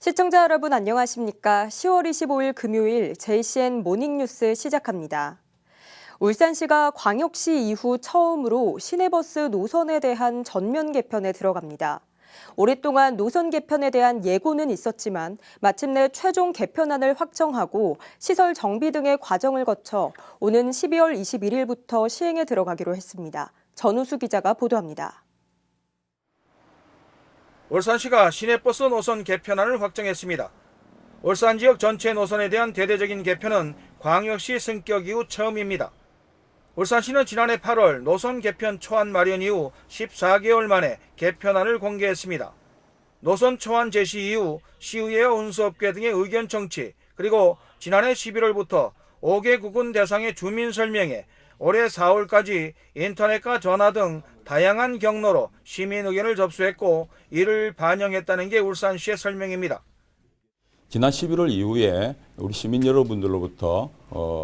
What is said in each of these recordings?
시청자 여러분 안녕하십니까? 10월 25일 금요일 JCN 모닝뉴스 시작합니다. 울산시가 광역시 이후 처음으로 시내버스 노선에 대한 전면 개편에 들어갑니다. 오랫동안 노선 개편에 대한 예고는 있었지만 마침내 최종 개편안을 확정하고 시설 정비 등의 과정을 거쳐 오는 12월 21일부터 시행에 들어가기로 했습니다. 전우수 기자가 보도합니다. 울산시가 시내버스 노선 개편안을 확정했습니다. 울산 지역 전체 노선에 대한 대대적인 개편은 광역시 승격 이후 처음입니다. 울산시는 지난해 8월 노선 개편 초안 마련 이후 14개월 만에 개편안을 공개했습니다. 노선 초안 제시 이후 시의회와 운수업계 등의 의견 청취, 그리고 지난해 11월부터 5개 구군 대상의 주민 설명회, 올해 4월까지 인터넷과 전화 등 다양한 경로로 시민 의견을 접수했고 이를 반영했다는 게 울산시의 설명입니다. 지난 11월 이후에 우리 시민 여러분들로부터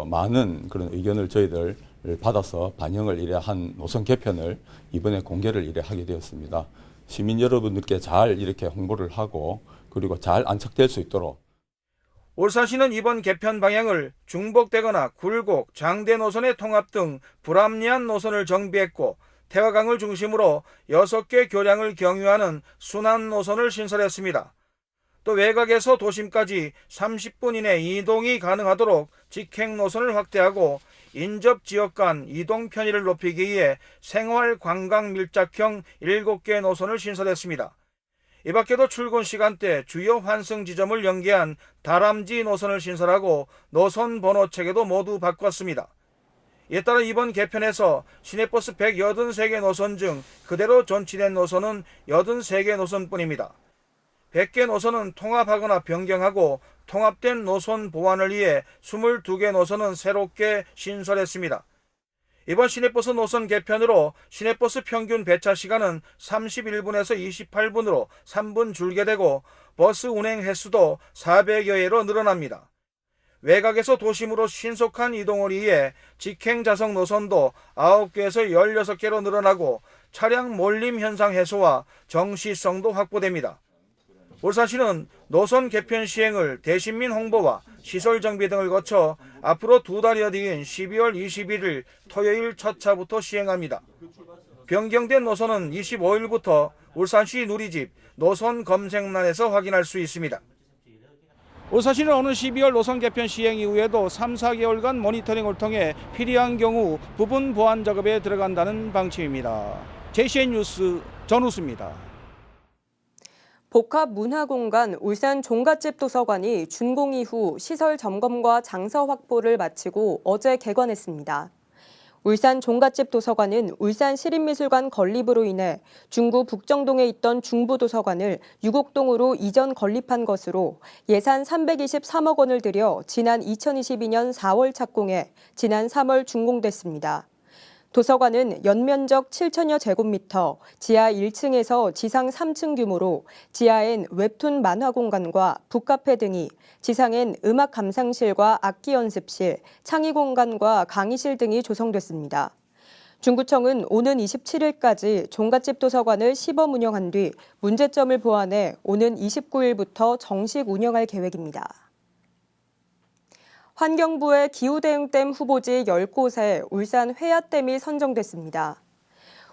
많은 그런 의견을 저희들 받아서 반영을 이래 한 노선 개편을 이번에 공개를 이래 하게 되었습니다. 시민 여러분들께 잘 이렇게 홍보를 하고 그리고 잘 안착될 수 있도록. 울산시는 이번 개편 방향을 중복되거나 굴곡, 장대 노선의 통합 등 불합리한 노선을 정비했고 태화강을 중심으로 6개 교량을 경유하는 순환 노선을 신설했습니다. 또 외곽에서 도심까지 30분 이내 이동이 가능하도록 직행 노선을 확대하고 인접 지역 간 이동 편의를 높이기 위해 생활 관광 밀착형 7개 노선을 신설했습니다. 이 밖에도 출근 시간대 주요 환승 지점을 연계한 다람쥐 노선을 신설하고 노선 번호 체계도 모두 바꿨습니다. 이에 따라 이번 개편에서 시내버스 183개 노선 중 그대로 존치된 노선은 83개 노선뿐입니다. 100개 노선은 통합하거나 변경하고 통합된 노선 보완을 위해 22개 노선은 새롭게 신설했습니다. 이번 시내버스 노선 개편으로 시내버스 평균 배차 시간은 31분에서 28분으로 3분 줄게 되고 버스 운행 횟수도 400여 회로 늘어납니다. 외곽에서 도심으로 신속한 이동을 위해 직행 좌석 노선도 9개에서 16개로 늘어나고 차량 몰림 현상 해소와 정시성도 확보됩니다. 울산시는 노선 개편 시행을 대신민 홍보와 시설 정비 등을 거쳐 앞으로 2달여 뒤인 12월 21일 토요일 첫 차부터 시행합니다. 변경된 노선은 25일부터 울산시 누리집 노선 검색란에서 확인할 수 있습니다. 울산시는 오는 12월 노선 개편 시행 이후에도 3, 4개월간 모니터링을 통해 필요한 경우 부분 보완 작업에 들어간다는 방침입니다. JCN 뉴스 전우수입니다. 복합문화공간 울산 종갓집 도서관이 준공 이후 시설 점검과 장서 확보를 마치고 어제 개관했습니다. 울산 종갓집 도서관은 울산 시립미술관 건립으로 인해 중구 북정동에 있던 중부도서관을 유곡동으로 이전 건립한 것으로 예산 323억 원을 들여 지난 2022년 4월 착공해 지난 3월 준공됐습니다. 도서관은 연면적 7천여 제곱미터, 지하 1층에서 지상 3층 규모로 지하엔 웹툰 만화 공간과 북카페 등이, 지상엔 음악 감상실과 악기 연습실, 창의 공간과 강의실 등이 조성됐습니다. 중구청은 오는 27일까지 종갓집 도서관을 시범 운영한 뒤 문제점을 보완해 오는 29일부터 정식 운영할 계획입니다. 환경부의 기후대응댐 후보지 10곳에 울산 회야댐이 선정됐습니다.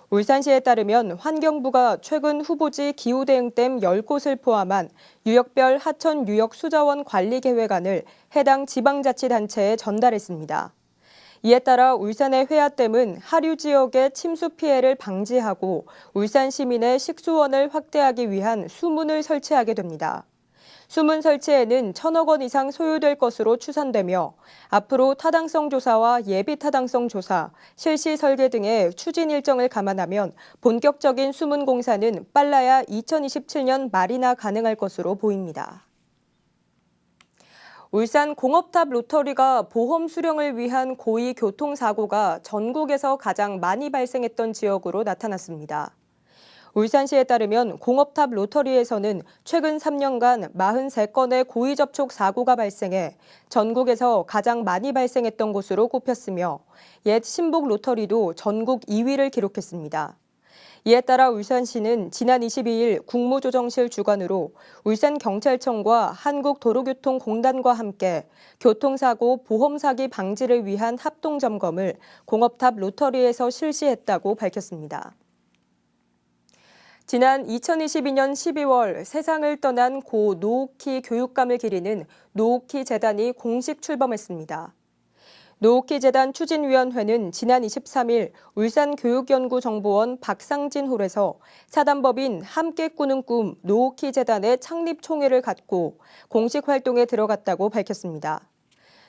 울산시에 따르면 환경부가 최근 후보지 기후대응댐 10곳을 포함한 유역별 하천 유역 수자원 관리 계획안을 해당 지방자치단체에 전달했습니다. 이에 따라 울산의 회야댐은 하류 지역의 침수 피해를 방지하고 울산 시민의 식수원을 확대하기 위한 수문을 설치하게 됩니다. 수문 설치에는 1,000억 원 이상 소요될 것으로 추산되며 앞으로 타당성 조사와 예비 타당성 조사, 실시 설계 등의 추진 일정을 감안하면 본격적인 수문 공사는 빨라야 2027년 말이나 가능할 것으로 보입니다. 울산 공업탑 로터리가 보험 수령을 위한 고의 교통사고가 전국에서 가장 많이 발생했던 지역으로 나타났습니다. 울산시에 따르면 공업탑 로터리에서는 최근 3년간 43건의 고의 접촉 사고가 발생해 전국에서 가장 많이 발생했던 곳으로 꼽혔으며 옛 신복 로터리도 전국 2위를 기록했습니다. 이에 따라 울산시는 지난 22일 국무조정실 주관으로 울산경찰청과 한국도로교통공단과 함께 교통사고 보험사기 방지를 위한 합동점검을 공업탑 로터리에서 실시했다고 밝혔습니다. 지난 2022년 12월 세상을 떠난 고 노옥희 교육감을 기리는 노옥희 재단이 공식 출범했습니다. 노옥희 재단 추진위원회는 지난 23일 울산교육연구정보원 박상진홀에서 사단법인 함께 꾸는 꿈 노옥희 재단의 창립 총회를 갖고 공식 활동에 들어갔다고 밝혔습니다.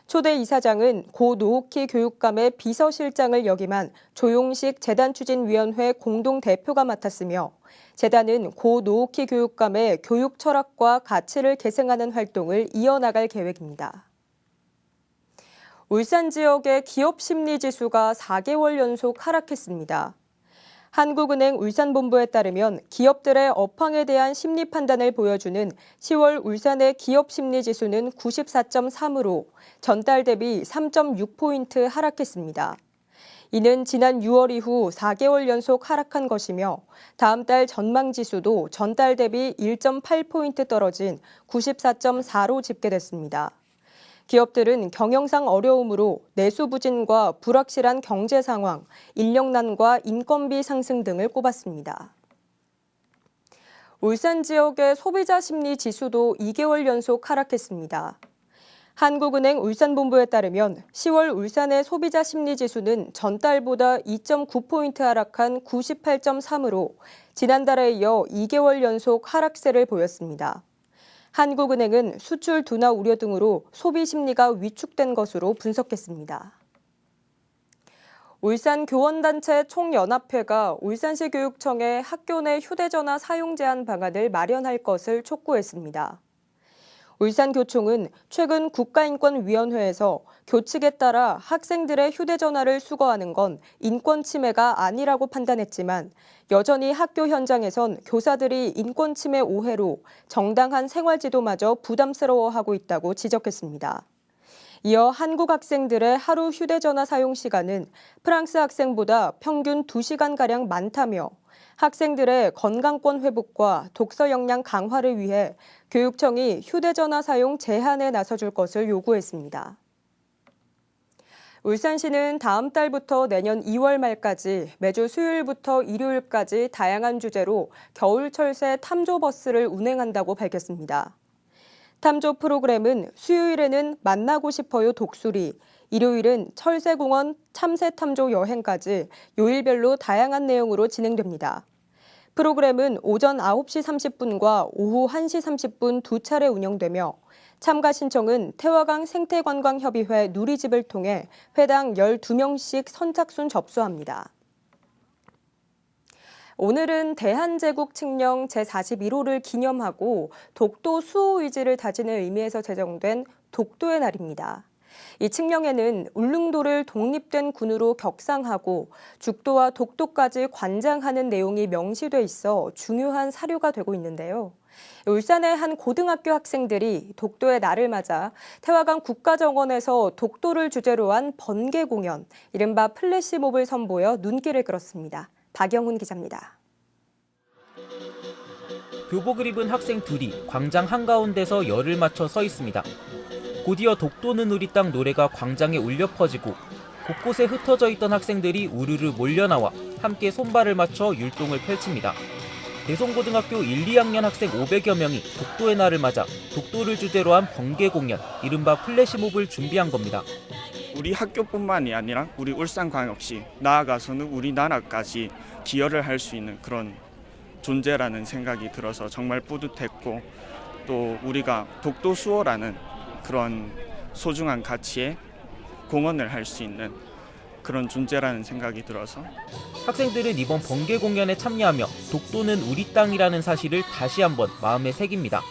초대 이사장은 고 노옥희 교육감의 비서실장을 역임한 조용식 재단추진위원회 공동대표가 맡았으며 재단은 고 노옥희 교육감의 교육 철학과 가치를 계승하는 활동을 이어나갈 계획입니다. 울산 지역의 기업 심리 지수가 4개월 연속 하락했습니다. 한국은행 울산본부에 따르면 기업들의 업황에 대한 심리 판단을 보여주는 10월 울산의 기업 심리 지수는 94.3으로 전달 대비 3.6포인트 하락했습니다. 이는 지난 6월 이후 4개월 연속 하락한 것이며 다음 달 전망 지수도 전달 대비 1.8포인트 떨어진 94.4로 집계됐습니다. 기업들은 경영상 어려움으로 내수 부진과 불확실한 경제 상황, 인력난과 인건비 상승 등을 꼽았습니다. 울산 지역의 소비자 심리 지수도 2개월 연속 하락했습니다. 한국은행 울산본부에 따르면 10월 울산의 소비자 심리 지수는 전달보다 2.9포인트 하락한 98.3으로 지난달에 이어 2개월 연속 하락세를 보였습니다. 한국은행은 수출 둔화 우려 등으로 소비 심리가 위축된 것으로 분석했습니다. 울산교원단체 총연합회가 울산시 교육청에 학교 내 휴대전화 사용 제한 방안을 마련할 것을 촉구했습니다. 울산교총은 최근 국가인권위원회에서 교칙에 따라 학생들의 휴대전화를 수거하는 건 인권 침해가 아니라고 판단했지만 여전히 학교 현장에선 교사들이 인권 침해 오해로 정당한 생활지도마저 부담스러워하고 있다고 지적했습니다. 이어 한국 학생들의 하루 휴대전화 사용 시간은 프랑스 학생보다 평균 2시간가량 많다며 학생들의 건강권 회복과 독서 역량 강화를 위해 교육청이 휴대전화 사용 제한에 나서줄 것을 요구했습니다. 울산시는 다음 달부터 내년 2월 말까지 매주 수요일부터 일요일까지 다양한 주제로 겨울철새 탐조버스를 운행한다고 밝혔습니다. 탐조 프로그램은 수요일에는 만나고 싶어요 독수리, 일요일은 철새공원 참새탐조 여행까지 요일별로 다양한 내용으로 진행됩니다. 프로그램은 오전 9시 30분과 오후 1시 30분 두 차례 운영되며 참가 신청은 태화강 생태관광협의회 누리집을 통해 회당 12명씩 선착순 접수합니다. 오늘은 대한제국 칙령 제41호를 기념하고 독도 수호 의지를 다지는 의미에서 제정된 독도의 날입니다. 이 칙령에는 울릉도를 독립된 군으로 격상하고 죽도와 독도까지 관장하는 내용이 명시돼 있어 중요한 사료가 되고 있는데요. 울산의 한 고등학교 학생들이 독도의 날을 맞아 태화강 국가정원에서 독도를 주제로 한 번개 공연, 이른바 플래시몹을 선보여 눈길을 끌었습니다. 박영훈 기자입니다. 교복을 입은 학생 둘이 광장 한가운데서 열을 맞춰 서 있습니다. 곧이어 독도는 우리 땅 노래가 광장에 울려 퍼지고 곳곳에 흩어져 있던 학생들이 우르르 몰려나와 함께 손발을 맞춰 율동을 펼칩니다. 대송고등학교 1, 2학년 학생 500여 명이 독도의 날을 맞아 독도를 주제로 한 번개 공연, 이른바 플래시몹을 준비한 겁니다. 우리 학교뿐만이 아니라 우리 울산광역시, 나아가서는 우리나라까지 기여를 할 수 있는 그런 존재라는 생각이 들어서 정말 뿌듯했고, 또 우리가 독도 수호라는 그런 소중한 가치에 공헌을 할 수 있는 그런 존재라는 생각이 들어서 학생들은 이번 번개 공연에 참여하며 독도는 우리 땅이라는 사실을 다시 한번 마음에 새깁니다.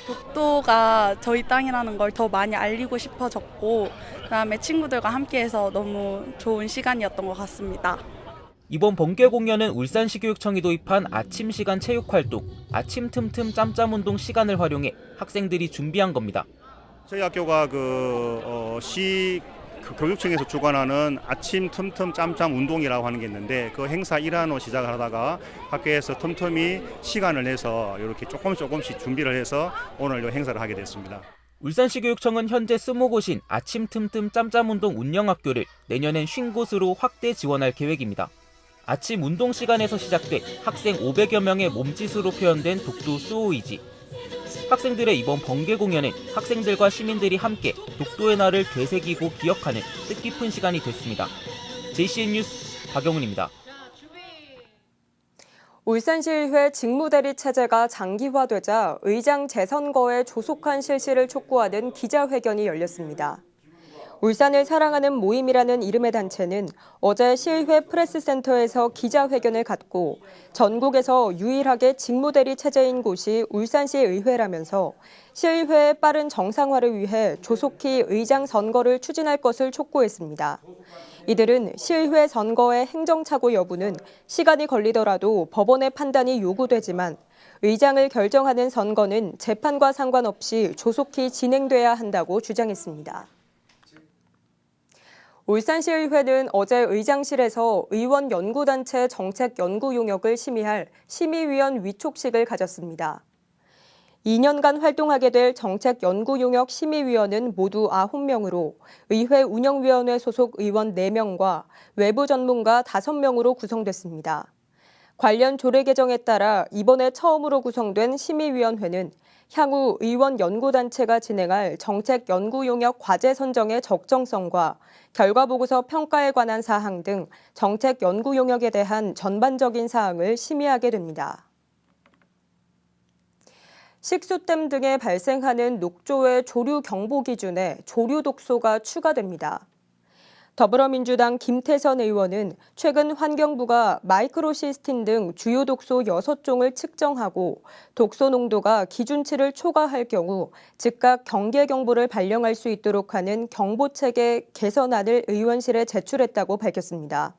독도가 저희 땅이라는 걸 더 많이 알리고 싶어졌고, 그다음에 친구들과 함께해서 너무 좋은 시간이었던 것 같습니다. 이번 번개 공연은 울산시 교육청이 도입한 아침 시간 체육 활동, 아침 틈틈 짬짬 운동 시간을 활용해 학생들이 준비한 겁니다. 저희 학교가 시 교육청에서 주관하는 아침 틈틈 짬짬 운동이라고 하는 게 있는데 그 행사 일환으로 시작을 하다가 학교에서 틈틈이 시간을 내서 이렇게 조금씩 준비를 해서 오늘 이 행사를 하게 됐습니다. 울산시 교육청은 현재 20곳인 아침 틈틈 짬짬운동 운영학교를 내년엔 50곳으로 확대 지원할 계획입니다. 아침 운동 시간에서 시작돼 학생 500여 명의 몸짓으로 표현된 독도 수호의지. 학생들의 이번 번개 공연은 학생들과 시민들이 함께 독도의 날을 되새기고 기억하는 뜻깊은 시간이 됐습니다. JCN 뉴스 박영훈입니다. 울산시의회 직무대리 체제가 장기화되자 의장 재선거의 조속한 실시를 촉구하는 기자회견이 열렸습니다. 울산을 사랑하는 모임이라는 이름의 단체는 어제 시의회 프레스센터에서 기자회견을 갖고 전국에서 유일하게 직무대리 체제인 곳이 울산시 의회라면서 시의회의 빠른 정상화를 위해 조속히 의장 선거를 추진할 것을 촉구했습니다. 이들은 시의회 선거의 행정착오 여부는 시간이 걸리더라도 법원의 판단이 요구되지만 의장을 결정하는 선거는 재판과 상관없이 조속히 진행돼야 한다고 주장했습니다. 울산시의회는 어제 의장실에서 의원연구단체 정책연구 용역을 심의할 심의위원 위촉식을 가졌습니다. 2년간 활동하게 될 정책연구용역 심의위원은 모두 9명으로 의회 운영위원회 소속 의원 4명과 외부 전문가 5명으로 구성됐습니다. 관련 조례 개정에 따라 이번에 처음으로 구성된 심의위원회는 향후 의원연구단체가 진행할 정책연구용역 과제 선정의 적정성과 결과보고서 평가에 관한 사항 등 정책연구용역에 대한 전반적인 사항을 심의하게 됩니다. 식수댐 등에 발생하는 녹조의 조류 경보 기준에 조류 독소가 추가됩니다. 더불어민주당 김태선 의원은 최근 환경부가 마이크로시스틴 등 주요 독소 6종을 측정하고 독소 농도가 기준치를 초과할 경우 즉각 경계 경보를 발령할 수 있도록 하는 경보체계 개선안을 의원실에 제출했다고 밝혔습니다.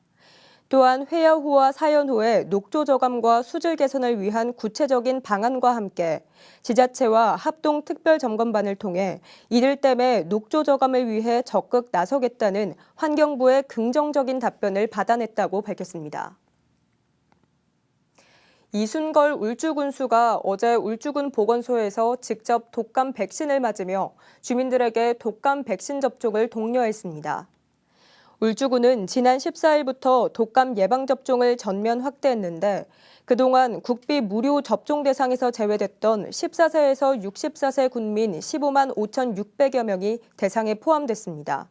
또한 회야호와 사연호의 녹조 저감과 수질 개선을 위한 구체적인 방안과 함께 지자체와 합동 특별점검반을 통해 이들 때문에 녹조 저감을 위해 적극 나서겠다는 환경부의 긍정적인 답변을 받아냈다고 밝혔습니다. 이순걸 울주군수가 어제 울주군 보건소에서 직접 독감 백신을 맞으며 주민들에게 독감 백신 접종을 독려했습니다. 울주군은 지난 14일부터 독감 예방접종을 전면 확대했는데 그동안 국비 무료 접종 대상에서 제외됐던 14세에서 64세 군민 15만 5,600여 명이 대상에 포함됐습니다.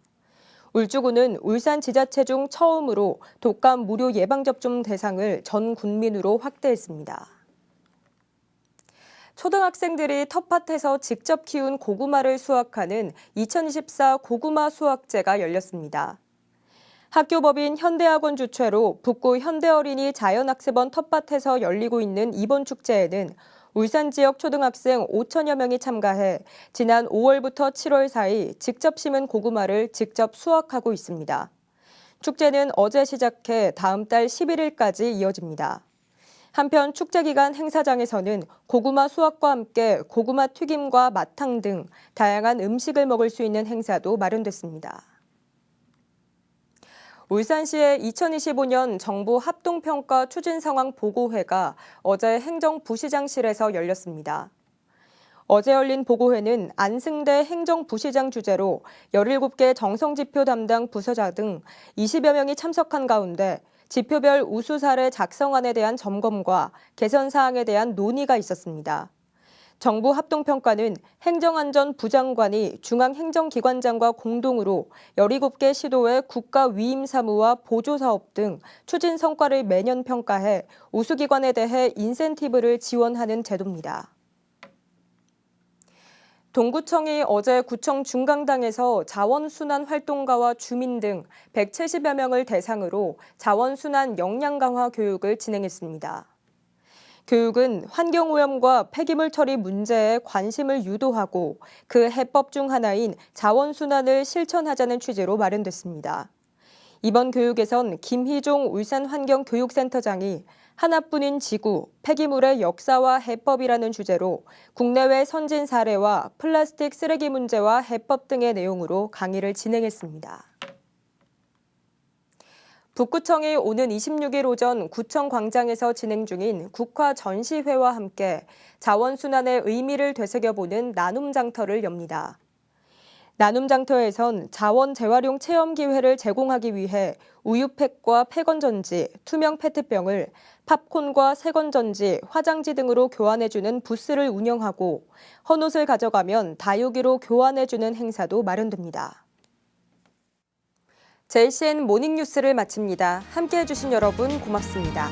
울주군은 울산 지자체 중 처음으로 독감 무료 예방접종 대상을 전 군민으로 확대했습니다. 초등학생들이 텃밭에서 직접 키운 고구마를 수확하는 2024 고구마 수확제가 열렸습니다. 학교법인 현대학원 주최로 북구 현대어린이 자연학습원 텃밭에서 열리고 있는 이번 축제에는 울산 지역 초등학생 5천여 명이 참가해 지난 5월부터 7월 사이 직접 심은 고구마를 직접 수확하고 있습니다. 축제는 어제 시작해 다음 달 11일까지 이어집니다. 한편 축제 기간 행사장에서는 고구마 수확과 함께 고구마 튀김과 마탕 등 다양한 음식을 먹을 수 있는 행사도 마련됐습니다. 울산시의 2025년 정부 합동평가 추진상황 보고회가 어제 행정부시장실에서 열렸습니다. 어제 열린 보고회는 안승대 행정부시장 주재로 17개 정성지표 담당 부서자 등 20여 명이 참석한 가운데 지표별 우수 사례 작성안에 대한 점검과 개선 사항에 대한 논의가 있었습니다. 정부 합동평가는 행정안전부장관이 중앙행정기관장과 공동으로 17개 시도의 국가 위임 사무와 보조사업 등 추진 성과를 매년 평가해 우수기관에 대해 인센티브를 지원하는 제도입니다. 동구청이 어제 구청 중강당에서 자원순환 활동가와 주민 등 170여 명을 대상으로 자원순환 역량 강화 교육을 진행했습니다. 교육은 환경오염과 폐기물 처리 문제에 관심을 유도하고 그 해법 중 하나인 자원순환을 실천하자는 취지로 마련됐습니다. 이번 교육에선 김희종 울산환경교육센터장이 하나뿐인 지구, 폐기물의 역사와 해법이라는 주제로 국내외 선진 사례와 플라스틱 쓰레기 문제와 해법 등의 내용으로 강의를 진행했습니다. 북구청이 오는 26일 오전 구청 광장에서 진행 중인 국화 전시회와 함께 자원순환의 의미를 되새겨보는 나눔장터를 엽니다. 나눔장터에선 자원 재활용 체험 기회를 제공하기 위해 우유팩과 폐건전지, 투명 페트병을 팝콘과 세건전지, 화장지 등으로 교환해주는 부스를 운영하고 헌옷을 가져가면 다육이로 교환해주는 행사도 마련됩니다. JCN 모닝뉴스를 마칩니다. 함께해 주신 여러분 고맙습니다.